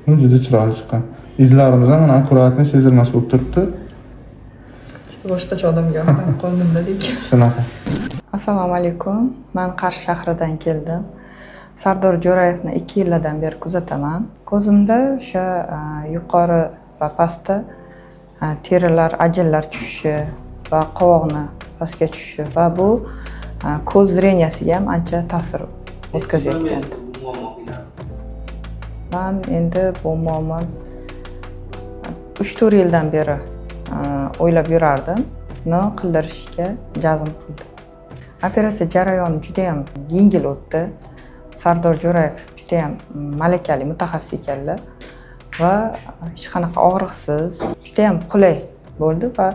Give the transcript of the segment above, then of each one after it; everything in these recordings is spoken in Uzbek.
Juda chiroyli chiqqan. Izlarimiz ham mana akkuratni sezilmas bo'lib turibdi. Boshqacha odamga qo'limda lekin. Shunaqa. Assalomu alaykum. Men Qarshi shahridan keldim. Sardor Jo'rayevni 2 yildan beri kuzataman. Ko'zimda o'sha yuqori va pastda terilar, ajinlar tushishi va qovoqni pastga tushishi va bu ko'z zreniyasiga ham ancha ta'sir o'tkazayotgandi. Men endi bu muammoni 3-4 yildan beri o'ylab yurardim. Buni qildirishga jazm qildim. Operatsiya jarayoni juda ham yengil o'tdi. Sardor Jo'rayev juda ham malakali mutaxassis ekanlar va hech qanaqa og'riqsiz, juda ham qulay bo'ldi va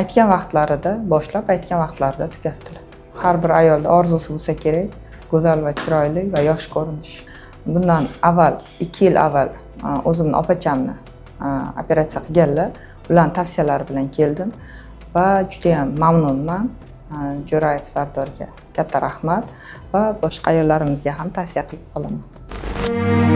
aytgan vaqtlarida boshlab, aytgan vaqtlarida tugatdilar. Har bir ayolda orzusi bo'lsa kerak, go'zal va chiroyli va yosh ko'rinish. Bundan avval 2 yil avval o'zimni opachamni operatsiya qilganlar, ularning tavsiyalari bilan keldim va juda ham mamnunman. Jo'rayev Sardorga katta rahmat va boshqa ayollarimizga ham tavsiya qilib qolaman.